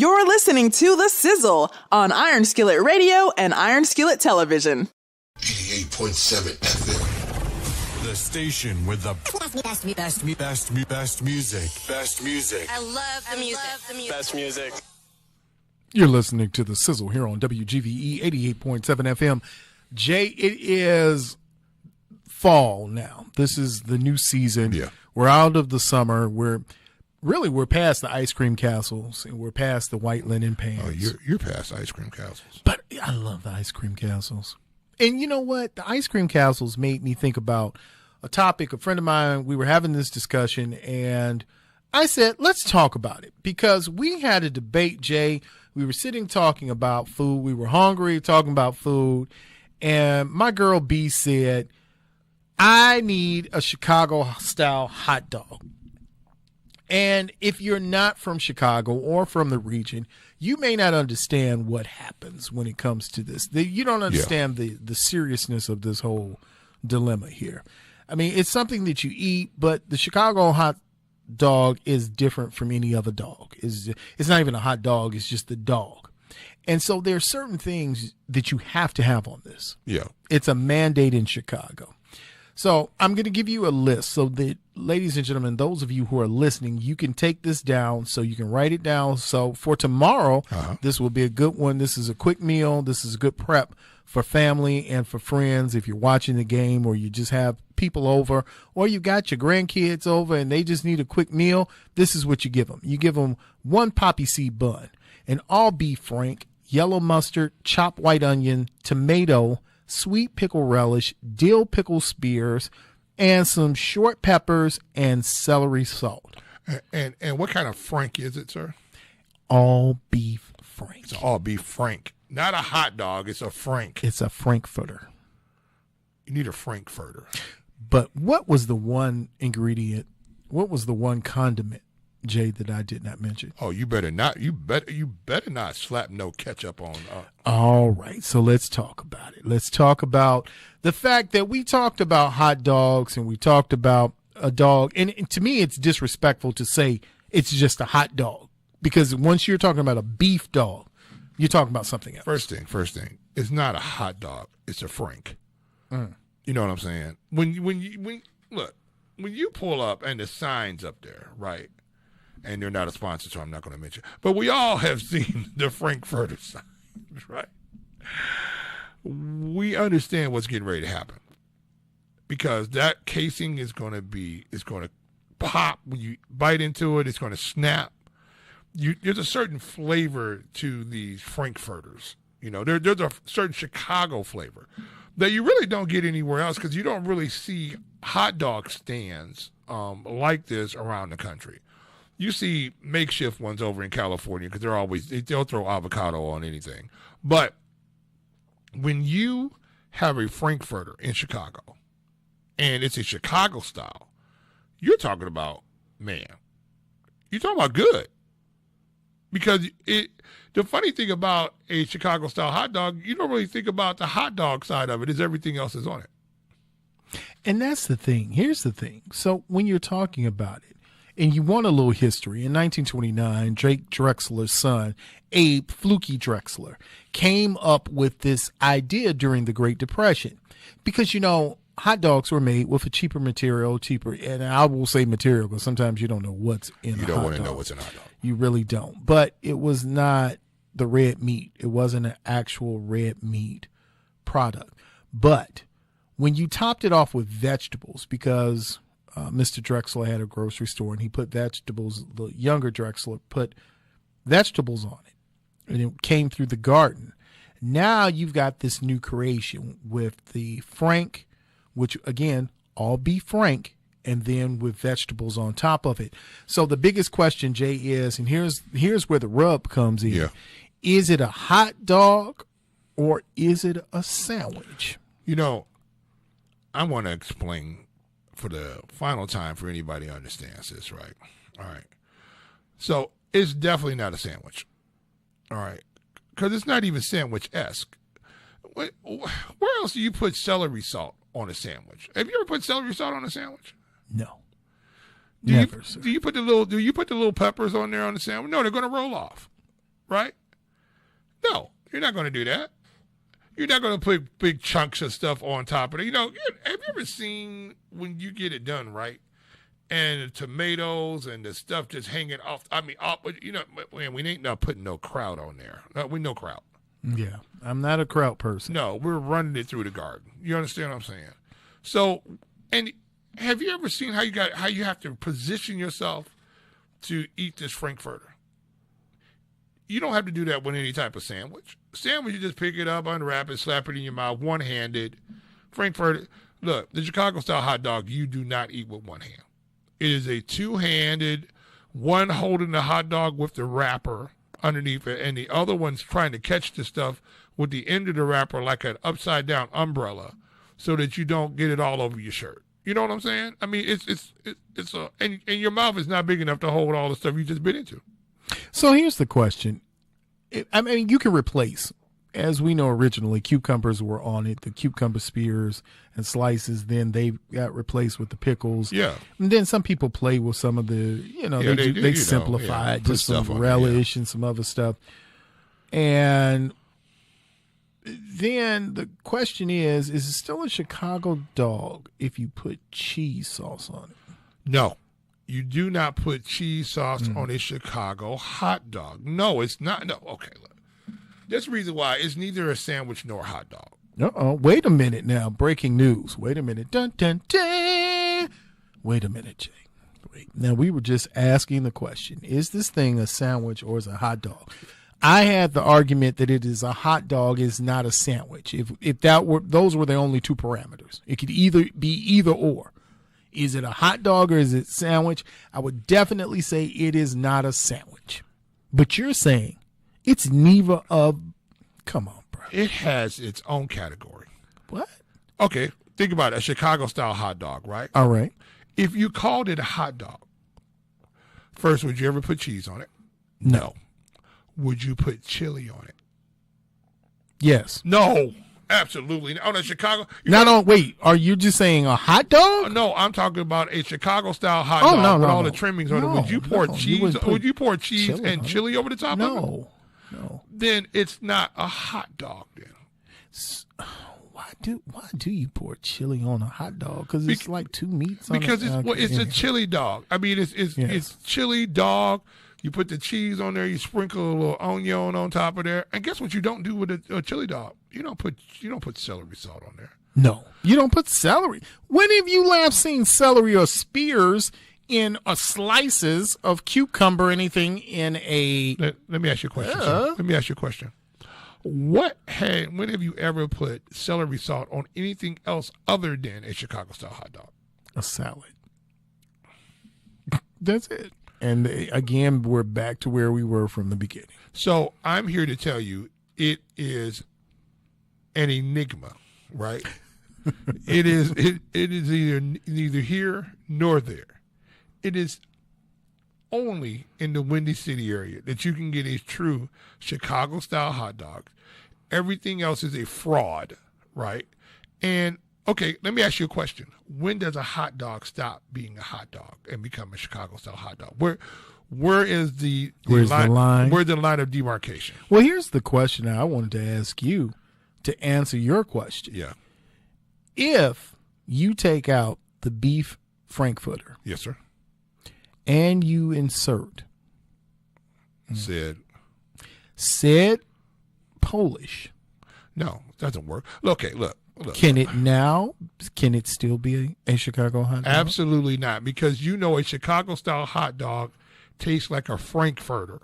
You're listening to The Sizzle on Iron Skillet Radio and Iron Skillet Television. 88.7 FM. The station with the best music. Best music. I love the music. Best music. You're listening to The Sizzle here on WGVE 88.7 FM. Jay, it is fall now. This is the new season. Yeah. We're out of the summer. We're past the ice cream castles and we're past the white linen pants. Oh, you're past ice cream castles. But I love the ice cream castles. And you know what? The ice cream castles made me think about a topic. A friend of mine, we were having this discussion, and I said, let's talk about it. Because we had a debate, Jay. We were sitting talking about food. We were hungry, talking about food. And my girl B said, I need a Chicago-style hot dog. And if you're not from Chicago or from the region, you may not understand what happens when it comes to this. You don't understand the seriousness of this whole dilemma here. I mean, it's something that you eat, but the Chicago hot dog is different from any other dog. It's not even a hot dog. It's just a dog. And so there are certain things that you have to have on this. Yeah. It's a mandate in Chicago. So I'm going to give you a list so that, ladies and gentlemen, those of you who are listening, you can take this down so you can write it down. So for tomorrow, this will be a good one. This is a quick meal. This is a good prep for family and for friends. If you're watching the game or you just have people over or you got your grandkids over and they just need a quick meal, this is what you give them. You give them one poppy seed bun, an all beef frank, yellow mustard, chopped white onion, tomato, sweet pickle relish, dill pickle spears, and some short peppers and celery salt. And what kind of frank is it, sir? All beef frank. It's all beef frank. Not a hot dog. It's a frank. It's a Frankfurter. You need a Frankfurter. But what was the one ingredient? What was the one condiment, Jay, that I did not mention? Oh, you better not. You better not slap no ketchup on. All right, so let's talk about it. Let's talk about the fact that we talked about hot dogs and we talked about a dog. And to me, it's disrespectful to say it's just a hot dog because once you're talking about a beef dog, you're talking about something else. First thing. It's not a hot dog. It's a frank. You know what I'm saying? When you pull up and the sign's up there, right? And they're not a sponsor, so I'm not going to mention. But we all have seen the Frankfurter signs, right? We understand what's getting ready to happen because that casing is going to pop when you bite into it. It's going to snap. There's a certain flavor to these Frankfurters. You know, there's a certain Chicago flavor that you really don't get anywhere else because you don't really see hot dog stands like this around the country. You see makeshift ones over in California because they'll throw avocado on anything. But when you have a Frankfurter in Chicago and it's a Chicago style, you're talking about, man, you're talking about good. Because the funny thing about a Chicago style hot dog, you don't really think about the hot dog side of it, is everything else is on it. And that's the thing. Here's the thing. So when you're talking about it, and you want a little history, in 1929, Drake Drexler's son, Abe Fluky Drexler, came up with this idea during the Great Depression. Because, you know, hot dogs were made with a cheaper material, and I will say material because sometimes you don't know what's in a hot dog. You don't want to know what's in a hot dog. You really don't. But it was not the red meat. It wasn't an actual red meat product. But when you topped it off with vegetables, because Mr. Drexler had a grocery store and he put vegetables, the younger Drexler put vegetables on it, and it came through the garden. Now you've got this new creation with the frank, which again, all beef frank, and then with vegetables on top of it. So the biggest question, Jay, is, and here's where the rub comes in. Yeah. Is it a hot dog or is it a sandwich? You know, I want to explain for the final time for anybody who understands this, right? All right. So it's definitely not a sandwich. All right. Because it's not even sandwich-esque. Where else do you put celery salt on a sandwich? Have you ever put celery salt on a sandwich? No. Do you put the little peppers on there on the sandwich? No, they're going to roll off. right? No, you're not going to do that. You're not going to put big chunks of stuff on top of it. Have you ever seen when you get it done right, and the tomatoes and the stuff just hanging off? I mean, man, we ain't not putting no kraut on there. No, we no kraut. Yeah, I'm not a kraut person. No, we're running it through the garden. You understand what I'm saying? So, and have you ever seen how you have to position yourself to eat this Frankfurter? You don't have to do that with any type of sandwich. Sandwich, you just pick it up, unwrap it, slap it in your mouth, one-handed. Frankfurter, look, the Chicago-style hot dog, you do not eat with one hand. It is a two-handed, one holding the hot dog with the wrapper underneath it, and the other one's trying to catch the stuff with the end of the wrapper like an upside-down umbrella so that you don't get it all over your shirt. You know what I'm saying? I mean, and your mouth is not big enough to hold all the stuff you just bit into. So here's the question. I mean, you can replace, as we know originally, cucumbers were on it, the cucumber spears and slices. Then they got replaced with the pickles. Yeah. And then some people play with some of the, they simplify it, just some relish and some other stuff. And then the question is it still a Chicago dog if you put cheese sauce on it? No. You do not put cheese sauce on a Chicago hot dog. No, it's not. No, okay, look. That's the reason why it's neither a sandwich nor a hot dog. Uh-oh. Wait a minute now. Breaking news. Wait a minute. Dun, dun, dun. Wait a minute, Jay. Wait. Now, we were just asking the question, is this thing a sandwich or is it a hot dog? I had the argument that it is a hot dog, is not a sandwich. If those were the only two parameters. It could either be either or. Is it a hot dog or is it a sandwich? I would definitely say it is not a sandwich. But you're saying it's neither of. Come on, bro. It has its own category. What? Okay, think about it. A Chicago-style hot dog, right? All right. If you called it a hot dog, first, would you ever put cheese on it? No. Would you put chili on it? Yes. No. Absolutely. On a Chicago. Wait. Are you just saying a hot dog? No, I'm talking about a Chicago-style hot dog with all the trimmings on it. Would you pour cheese? Would you pour cheese and chili over the top of it? No. Then it's not a hot dog. Then why do you pour chili on a hot dog? Because it's like two meats. Because it's a chili dog. I mean, it's chili dog. You put the cheese on there. You sprinkle a little onion on top of there. And guess what? You don't do with a chili dog. You don't put celery salt on there. No, you don't put celery. When have you last seen celery or spears in slices of cucumber or anything in a? Let me ask you a question. Sir. Let me ask you a question. When have you ever put celery salt on anything else other than a Chicago-style hot dog? A salad. That's it. And again, we're back to where we were from the beginning. So I'm here to tell you it is an enigma, right? It is neither here nor there. It is only in the Windy City area that you can get a true Chicago-style hot dog. Everything else is a fraud, right? And, okay, let me ask you a question. When does a hot dog stop being a hot dog and become a Chicago-style hot dog? Where's the line? Where's the line of demarcation? Well, here's the question I wanted to ask you to answer your question. Yeah. If you take out the beef Frankfurter. Yes, sir. And you insert. Said Polish. No, it doesn't work. Okay, look. Can it still be a Chicago hot dog? Absolutely not, because a Chicago-style hot dog tastes like a Frankfurter.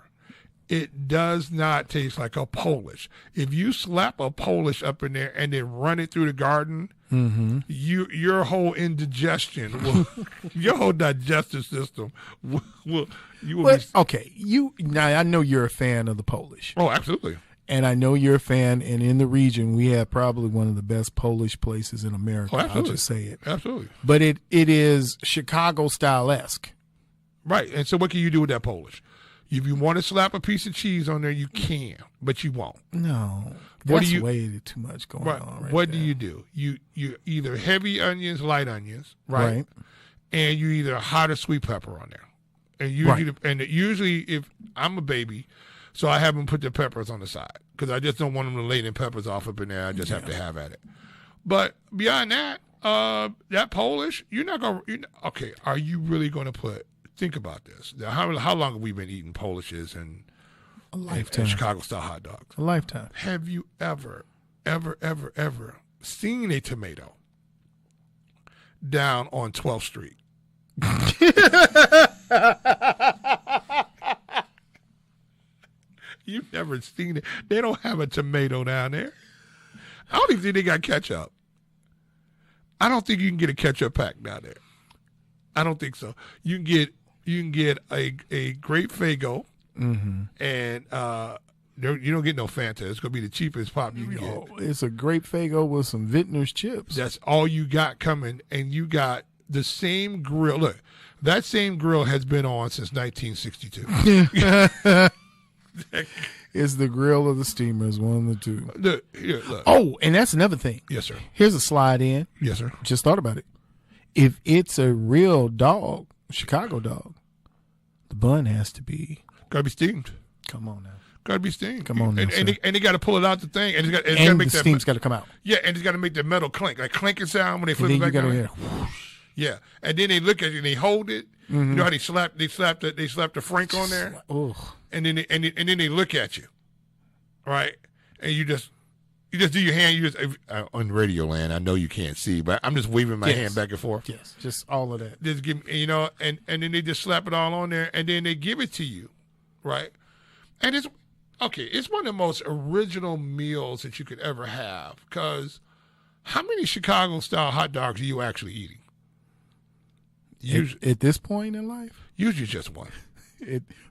It does not taste like a Polish. If you slap a Polish up in there and then run it through the garden, your whole indigestion, your whole digestive system okay. Now I know you're a fan of the Polish. Oh, absolutely. And I know you're a fan, and in the region, we have probably one of the best Polish places in America. Oh, absolutely. I'll just say it. Absolutely. But it is Chicago-style-esque. Right. And so what can you do with that Polish? If you want to slap a piece of cheese on there, you can, but you won't. No. That's way too much going on What do you do? You either heavy onions, light onions, right? And you either hot or sweet pepper on there. And usually if I'm a baby, So I have them put the peppers on the side because I just don't want them to lay them peppers off up in there. I just have to have at it. But beyond that, that Polish, you're not going to, okay, are you really going to think about this. Now, how long have we been eating Polishes and Chicago-style hot dogs? A lifetime. Have you ever seen a tomato down on 12th Street? You've never seen it. They don't have a tomato down there. I don't even think they got ketchup. I don't think you can get a ketchup pack down there. I don't think so. You can get a grape Faygo, and you don't get no Fanta. It's gonna be the cheapest pop you can get. It's a grape Faygo with some Vintner's chips. That's all you got coming, and you got the same grill. Look, that same grill has been on since 1962. It's the grill of the steamers, one of the two. Look. Oh, and that's another thing. Yes, sir. Here's a slide in. Yes, sir. Just thought about it. If it's a real dog, Chicago dog, the bun has to be. Gotta be steamed. Come on now. Gotta be steamed. Come on now, and they got to pull it out the thing, and it's got to make the that steam's got to come out. Yeah, and it's got to make the metal clink, like clinking sound when they flip it back down. Yeah, and then they look at it and they hold it. You know how they slap the Frank on there, and then they look at you, right? And you just do your hand. You just on Radio Land. I know you can't see, but I'm just waving my hand back and forth. Yes, just all of that. Just give me, and then they just slap it all on there, and then they give it to you, right? And it's one of the most original meals that you could ever have. Because how many Chicago-style hot dogs are you actually eating? At this point in life? Usually just one.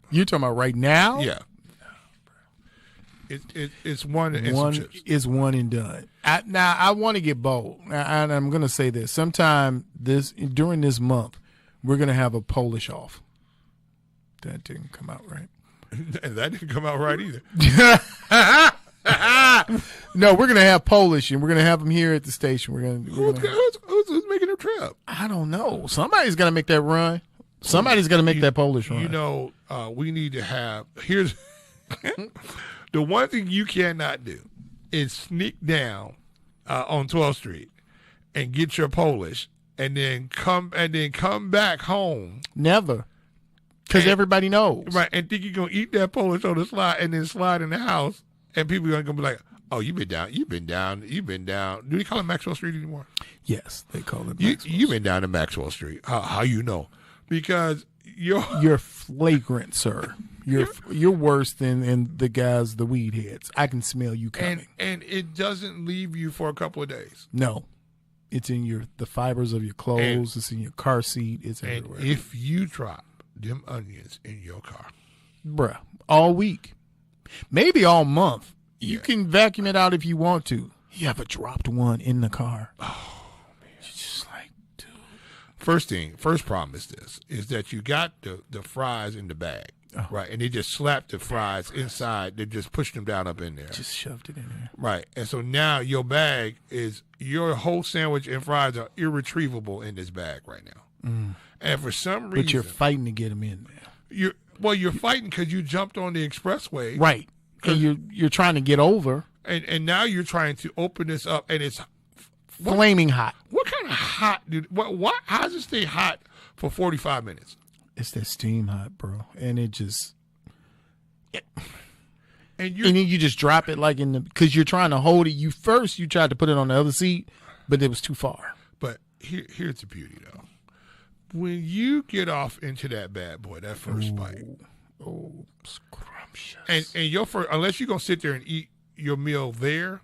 You're talking about right now? Yeah. It's one and one some chips. Is one and done. Now, I want to get bold. And I'm going to say this. Sometime during this month, we're going to have a Polish off. That didn't come out right. And that didn't come out right either. No, we're gonna have Polish, and we're gonna have them here at the station. Who's making a trip? I don't know. Somebody's got to make that run. Somebody's got to make that Polish run. We need to have. Here's the one thing you cannot do is sneak down on 12th Street and get your Polish, and then come back home. Never. Because everybody knows. Right, and think you're going to eat that Polish on the slide and then slide in the house, and people are going to be like, oh, you've been down. Do they call it Maxwell Street anymore? Yes, they call it Maxwell Street. You've been down to Maxwell Street. How you know? Because you're flagrant, sir. You're worse than the guys, the weed heads. I can smell you coming. And it doesn't leave you for a couple of days. No. It's in the fibers of your clothes. It's in your car seat. It's everywhere. And if you drop them onions in your car, bruh, all week, maybe all month, you can vacuum it out if you want to. You ever dropped one in the car? Oh man, you're just like, dude. First problem is that you got the fries in the bag, right? And they just slapped the fries inside. They just pushed them down up in there. Just shoved it in there, right? And so now your bag your whole sandwich and fries are irretrievable in this bag right now. And for some reason, but you're fighting to get them in there. You're fighting because you jumped on the expressway, right? And you're trying to get over, and now you're trying to open this up, and it's flaming hot. What kind of hot, dude? What? How does it stay hot for 45 minutes? It's that steam hot, bro, and it just. And then you just drop it like because you're trying to hold it. You tried to put it on the other seat, but it was too far. But here's the beauty, though. When you get off into that bad boy, that first bite, scrumptious. And your first, unless you're gonna sit there and eat your meal there,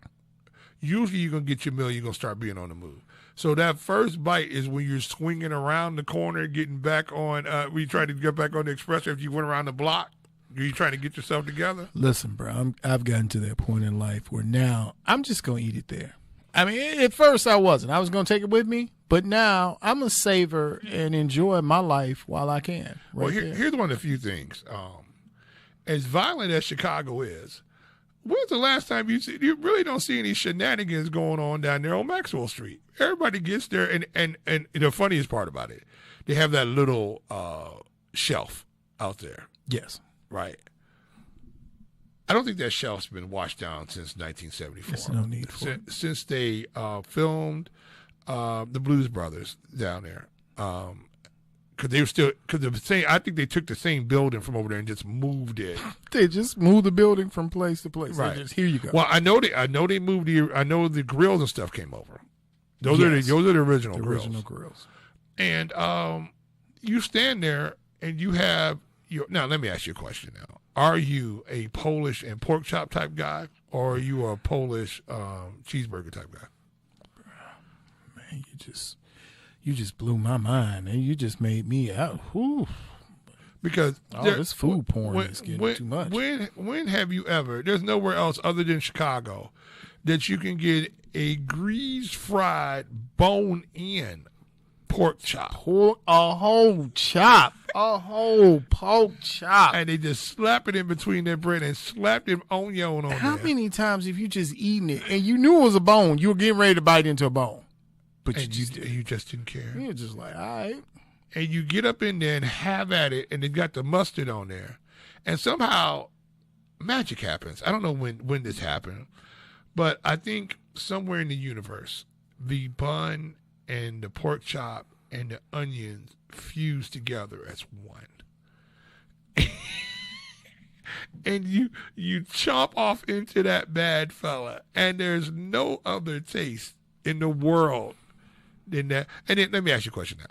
usually you're gonna get your meal. You're gonna start being on the move. So that first bite is when you're swinging around the corner, getting back on. When you try to get back on the express, if you went around the block, you trying to get yourself together. Listen, bro, I've gotten to that point in life where now I'm just gonna eat it there. I mean, at first I wasn't. I was going to take it with me, but now I'm going to savor and enjoy my life while I can. Here's one of the few things. As violent as Chicago is, when's the last time you really don't see any shenanigans going on down there on Maxwell Street? Everybody gets there, and the funniest part about it, they have that little shelf out there. Yes. Right. I don't think that shelf's been washed down since 1974. There's no need for it. Since they filmed the Blues Brothers down there. Because they were still, I think they took the same building from over there and just moved it. They just moved the building from place to place. Right. Just, here you go. Well, I know they moved I know the grills and stuff came over. Those are the original grills. Original grills. And you stand there and you have now let me ask you a question now. Are you a Polish and pork chop type guy, or are you a Polish cheeseburger type guy? Man, you just blew my mind, and you just made me out. Whew. Because this food porn is getting too much. When have you ever? There's nowhere else other than Chicago that you can get a grease fried bone in pork chop. A whole pork chop, and they just slap it in between their bread and slap them onion on there. How many times have you just eaten it and you knew it was a bone? You were getting ready to bite into a bone. But you just didn't care. You're just like, all right. And you get up in there and have at it, and they got the mustard on there. And somehow magic happens. I don't know when this happened, but I think somewhere in the universe, the bun and the pork chop and the onions fuse together as one. And you chomp off into that bad fella, and there's no other taste in the world than that. And then let me ask you a question now.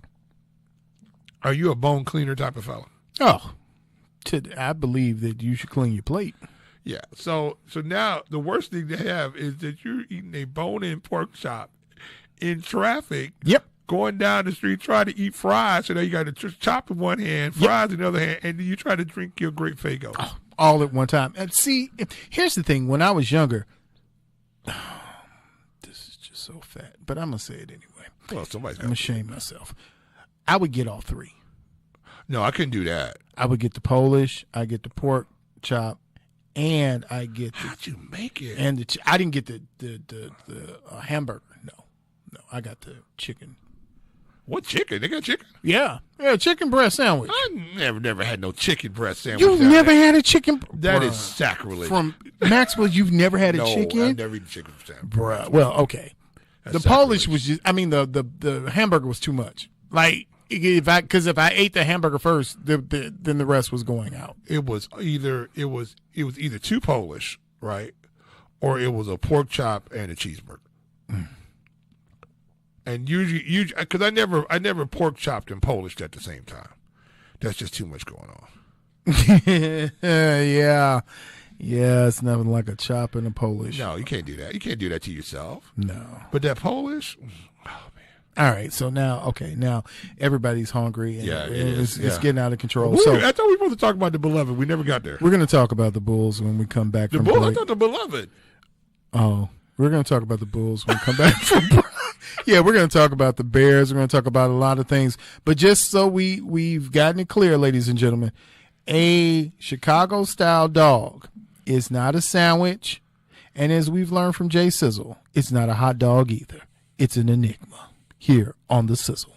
Are you a bone cleaner type of fella? Oh, I believe that you should clean your plate. Yeah. So now the worst thing to have is that you're eating a bone-in pork chop in traffic. Yep. Going down the street trying to eat fries. So now you got to chop in one hand, fries in the other hand, and then you try to drink your Great Faygo. Oh, all at one time. And see, here's the thing. When I was younger, this is just so fat, but I'm going to say it anyway. Well, I'm going to shame myself. I would get all three. No, I couldn't do that. I would get the Polish, I get the pork chop, and I get how'd you make it? And I didn't get the hamburger. No, I got the chicken. What chicken? They got chicken? Yeah, chicken breast sandwich. I never had no chicken breast sandwich. You've never had a chicken? That is sacrilege. From Maxwell, you've never had a chicken? No, I've never eaten chicken sandwich. Bruh. Well, okay. That's the Polish was just, the hamburger was too much. Like, if I ate the hamburger first, then the rest was going out. It was either too Polish, right, or it was a pork chop and a cheeseburger. Mm. And usually, because I never pork chopped and Polished at the same time. That's just too much going on. Yeah, it's nothing like a chop and a Polish. No, you can't do that. You can't do that to yourself. No. But that Polish, oh man. All right, so now everybody's hungry. And it's getting out of control. I thought we were supposed to talk about the beloved. We never got there. We're going to talk about the Bulls when we come back from break. break. I thought the beloved. Oh, we're going to talk about the Bulls when we come back from break. Yeah, we're going to talk about the Bears. We're going to talk about a lot of things. But just so we've gotten it clear, ladies and gentlemen, a Chicago-style dog is not a sandwich. And as we've learned from Jay Sizzle, it's not a hot dog either. It's an enigma here on the Sizzle.